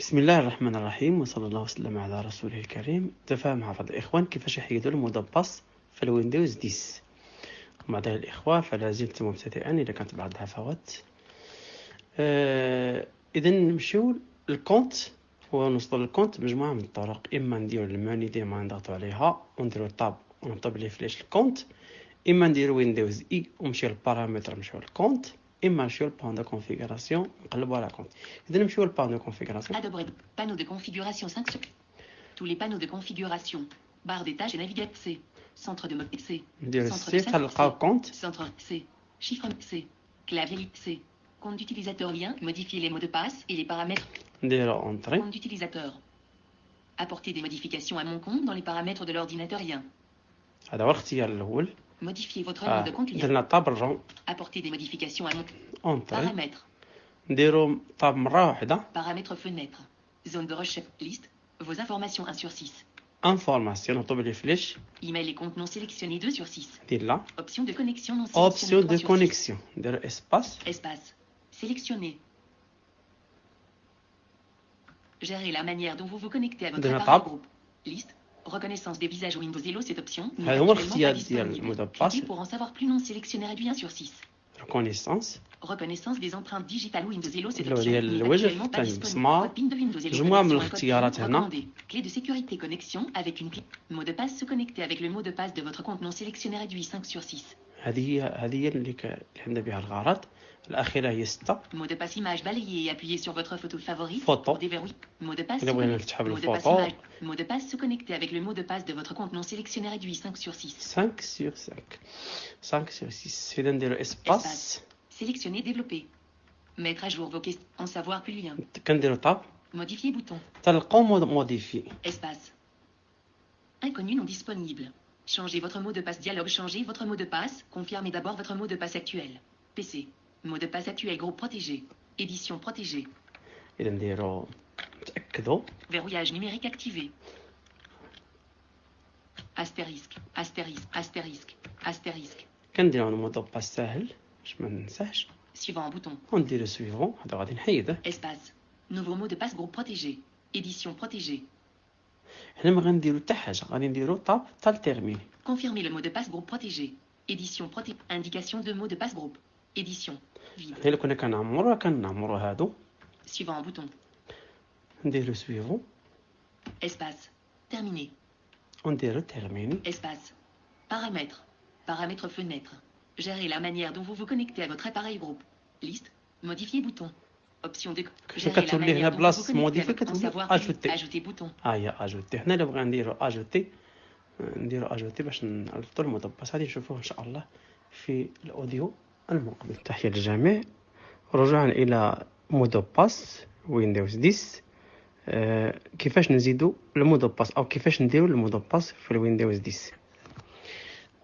بسم الله الرحمن الرحيم وصلى الله وسلم على رسوله الكريم. تفاهم حفظ الإخوان كيفاش يحيدوا المود باس في الويندوز 10. ومع ذلك الإخوة فلا زلت مبتدئا إذا كانت بعض الهفوات. إذا نمشيو للكونت ونوصل للكونت بمجموعة من الطرق. إما نديرو الماني ديما نضغطو عليها ونديرو طاب ونطب لي فلاش الكونت، إما نديرو ويندوز إي ونمشيو للبارامتر نمشيو للكونت، إما نمشيو للبان دو كونفيغوراسيون نقلبو على كونت. إذا نمشيو للبان دو كونفيغوراسيون. Panneau de configuration 5 sur tous les panneaux de configuration. Barre des tâches et navigate C. Centre de mode C. نديرو Centre السي de salle تلقاو كونت. Centre C. Chiffre C. Clavier C. Compte d'utilisateur lien. Modifier les mots de passe et les paramètres. نديرو اونطري. Compte d'utilisateur. Apporter des modifications à mon compte dans les paramètres de l'ordinateur lien. هذا هو الاختيار الأول. Modifier votre nom de compte lien. درنا طاب نرجعو Apporter des modifications à mon اونطري. paramètres. نديرو طاب مرة واحدة. Paramètres fenêtre. Zone de recherche. Liste. Vos informations 1 sur 6. انفورماسيون نطلب لي فلاش. Email et compte non sélectionné 2 sur 6. ندير لا Option de connexion non sélectionnée اوبسيون 3 دو sur 6. كونيكسيون نديرو اسباس. Espace. Sélectionner. Gérer la manière dont vous vous connectez à votre De la appareil table. groupe. Liste. Reconnaissance des visages Windows Hello, cette option n'est هذا هو actuellement الاختيار pas ديال disponible. المود باس. Cliquez pour en savoir plus non sélectionné réduit 1 sur 6. ريكونيسانس Reconnaissance des empreintes digitales Windows Hello, cette اللي هو option ديال n'est الوجه actuellement pas تاع disponible. البصمة. Code PIN de Windows Hello. مجموعة من connexion, un code الاختيارات PIN هنا. recommandé. Clé de sécurité connexion avec une clé. Mot de passe se connecter avec le mot de passe de votre compte non sélectionné réduit 5 sur 6. هذه اللي عندنا بها الغرض. الأخيرة هي 6. Mot de passe image balayé et appuyé sur votre photo favorite. Photo. Pour déverrouiller. Mot de passe. إلا بغينا se نسحب connecter. Mot de passe الفوطو. image. Mot de passe se connecter avec le mot de passe de votre compte non sélectionné réduit 5 sur 6. 5 sur 5. 5 sur 6. إذا نديرو اسباس. Sélectionner, développer. Mettre à jour vos questions. En savoir plus lien. كنديرو طاب Modifier bouton. تلقاو موديفي. Espace. Inconnu non disponible. Changez votre mot de passe dialogue. Changez votre mot de passe. Confirmez d'abord votre mot de passe actuel. PC. Mot de passe actuel groupe protégé. Édition protégée. إذا نديرو نتأكدو. Verrouillage numérique activé. Astérisque. Astérisque. Astérisque. Astérisque. كنديرو المود باس ساهل باش ما ننساش Suivant bouton. ونديرو سويفون. هذا غادي نحيده. Espace. Nouveau mot de passe groupe protégé. Édition protégée. حنا ما غنديرو حتى حاجة، غادي نديرو طاب حتى لتيرميني. Confirmer le mot de passe groupe protégé. Édition protégée. Indication de mot de passe groupe. Édition. Vide. إلا كنا كنعمرو هادو Suivant bouton. نديرو سويفون Espace. Terminé. ونديرو تيرميني. Espace. Paramètres. Paramètres fenêtre. Gérer la manière dont vous vous connectez à votre appareil groupe. Liste. Modifier bouton. Option de. Gérer la كتولي هنا manière dont vous vous بلاص connectez à موديفي votre. En كتولي savoir plus. اجوتي. Ajouter bouton. هي اجوتي. هنا الا بغينا نديرو اجوتي باش نلفظو المود باس. غادي نشوفوه ان شاء الله في الاوديو المقبل. تحية للجميع. رجوعا الى مود باس ويندوز 10. كيفاش نزيدو المود باس او كيفاش نديرو المود باس في الويندوز 10.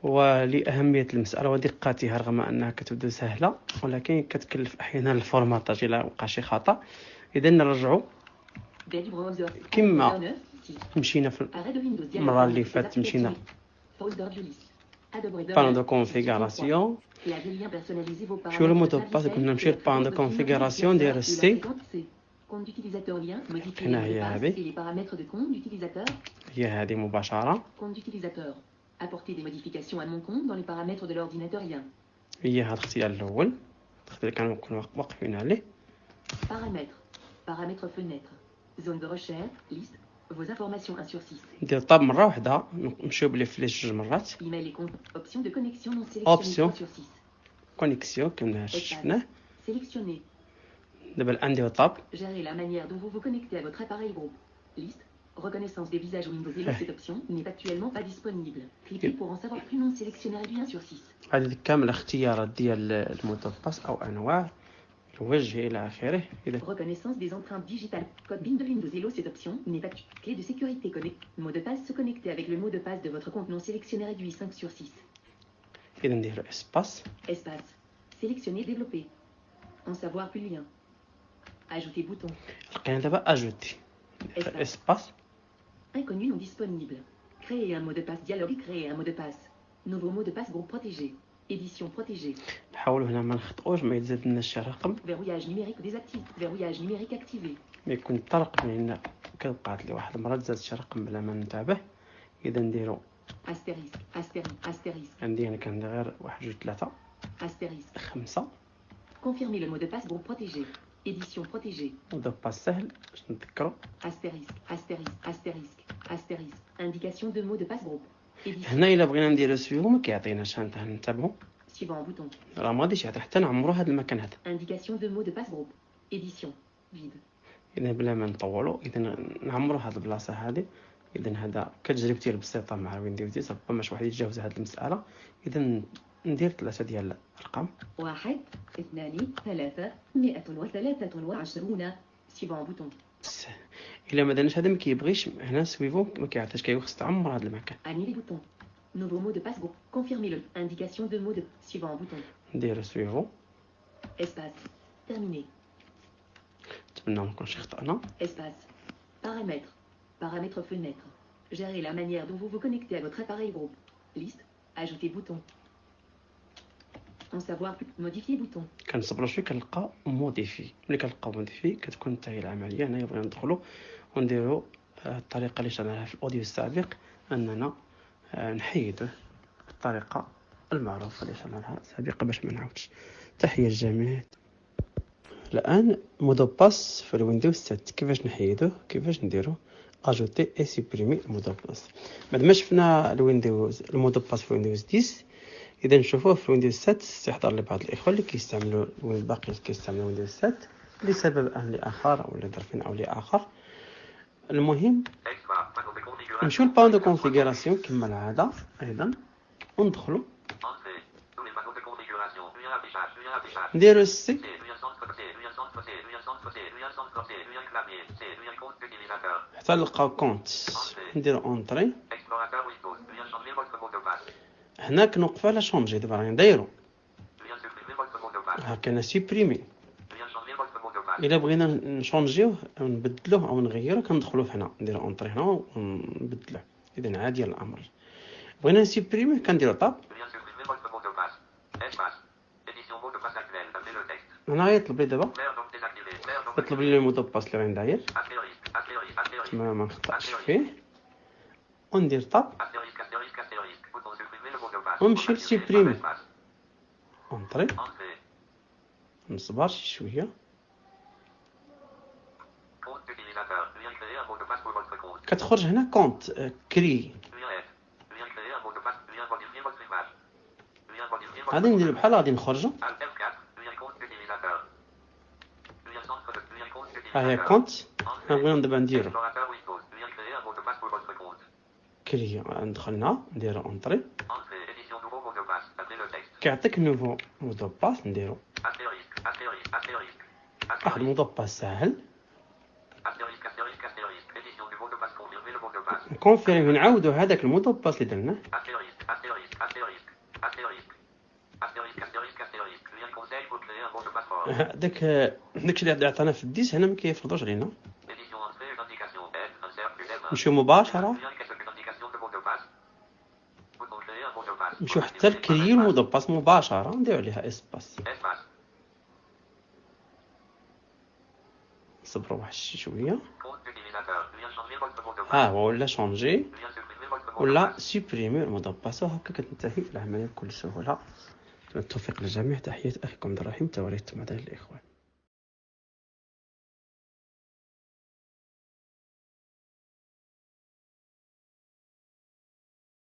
ولأهمية المسألة ودقتها رغم أنها كتبدو سهلة ولكن كتكلف أحيانا الفورماطاج إلا وقع شي خطأ. إذا نرجعو كما مشينا في المرة اللي فاتت. مشينا بانو دو كونفيغوراسيون. نمشيو للمود باس. كنا نمشيو لبانو دو كونفيغوراسيون نديرو سي. Compte d'utilisateur lien. Modifier هنا les mots de هي passe هذه. et les paramètres de compte d'utilisateur. هي هذه مباشرة. Compte d'utilisateur. Apporter des modifications à mon compte dans les paramètres de l'ordinateur lien. هي هذا الاختيار الأول اللي كانوا واقفين عليه. Paramètres. Paramètres fenêtre. Zone de recherche. Liste. Vos informations 1 sur 6. ندير طاب مرة واحدة نمشيو بلي فلاش جوج مرات. Email et compte. Option de connexion non sélectionnée Option. 3 sur 6. كونيكسيون كنا شفناه. Sélectionner. دابا الآن نديرو طاب. Gérer la manière dont vous vous connectez à votre appareil groupe. Liste. Reconnaissance des visages Windows Hello. Cette option n'est actuellement pas disponible. Cliquez pour en savoir plus non sélectionné réduit 1 sur 6. هذه كامل اختيارات ديال المود باس او انواع الوجه الى اخره. اذا Reconnaissance des empreintes digitales. Code PIN de Windows Hello. Cette option n'est pas. Clé de sécurité connectée. Mot de passe se connecter avec le mot de passe de votre compte non sélectionné réduit 5 sur 6. اذا نديرو اسباس. Espace. Sélectionner, développer. En savoir plus lien. Ajouter bouton. لقينا دابا اجوتي. نديرو اسباس. Inconnu non disponible. Créer un mot de passe dialogue. Créer un mot de passe. Nouveau mot de passe groupe protégé. Édition protégée. نحاولوا هنا ما نخطئوش ما يتزادلناش شي رقم. Verrouillage numérique désactivé. Verrouillage numérique activé. ما يكون الطرق بين كتبقات لي واحد المرة زاد شي رقم بلا ما نتابه. اذا نديرو astérisque, astérisque, عندي انا كندير غير 1 2 3 astérisque. 5. Confirmez le mot de passe groupe protégé. Édition protégée. مود باس سهل باش نتذكرو. Astérisque. Indication de mot de passe groupe. Édition. هنا الا بغينا نديرو سويفو ما كيعطيناش، نتابعو Suivant bouton. راه ما غاديش يعطي حتى نعمرو هذا المكان هذا. Indication de mot de passe groupe. Édition. Vide. اذا بلا ما نطولو اذا نعمرو هاد البلاصه هذه. اذا هذا كتجربتي البسيطه مع ويندوز 10 ربما شي واحد يتجاوز هاد المساله. اذا ندير 3 ديال الارقام. 1 2 3 123. Suivant bouton. الا ما درناش هذا ما كيبغيش هنا سويفو ما كيعطيش، كيخص تعمر هذا المكان. Annuler bouton. Nouveau mot de passe groupe. Confirmez le. Indication de mot de. Suivant bouton. ندير سويفو. Espace. Terminé. نتمنى ما نكونش خطأنا. Espace. Paramètres. Paramètres fenêtre. Gérez la manière dont vous vous connectez à votre appareil groupe. Liste. Ajouter bouton. En savoir plus. Modifier bouton. كنصبروا شويه كنلقى موديفي. ملي كنلقى موديفي كتكون انتهي العمليه. هنا بغينا ندخلوا ونديروا الطريقه اللي شرحناها في الاوديو السابق، اننا نحيدوه بالطريقه المعروفه اللي شرحناها سابقا باش ما نعاودش. تحيه للجميع. الان مودو باس في الويندوز 7 كيفاش نحيدوه، كيفاش نديروه اجوتي اي سوبريمي مودو باس. بعد ما شفنا الويندوز المودو باس في ويندوز 10 اذا نشوفوه في ويندوز 7 استحضار لبعض الاخوه اللي كيستعملوا الباقي كيستعملوا ويندوز 7 لسبب او لاخر او لظرف او لاخر. المهم نمشيو للبان دو كونفيغوراسيون كما العاده ايضا وندخلوا نديرو السي حتى نلقاو كونت نديرو اونطري. هنا كنوقفوا على شونجي. دابا راني نديرو هكا سوبريمي. الا بغينا نشونجيوه او نبدلوه او نغيروه كندخلوا هنا نديرو اونطري هنا ونبدلوه. اذا عادي الامر. بغينا نسوبريميه كنديرو طاب. هنا غيطلب لي دابا يطلب لي المودو باس اللي راني داير ما نخطاش فيه وندير طاب ونمشي لسوبريمي اونطري. نصبر شي شويه. كتخرج هنا كونت كري. غادي ندير بحال غادي نخرجوا. ها هي كونت. بغينا دابا نديرو كري. دخلنا نديرو اونطري كيعطيك نوفو مودو باس. نديرو واحد المودو باس ساهل نكونفيرمي نعاودو هذاك المودو باس اللي درناه. داكشي اللي عطانا في الديس هنا ما كيفرضوش علينا. نمشيو مباشره نمشيو حتى لكري المودو باس مباشره نديرو عليها اسباس. صبروا واحد شي شويه. ها هو ولا شونجي ولا سوبريمي المودو باس. وهكا كتنتهي العمليه بكل سهوله. التوفيق للجميع. تحية اخيكم عبد الرحيم توريت مع الاخوان.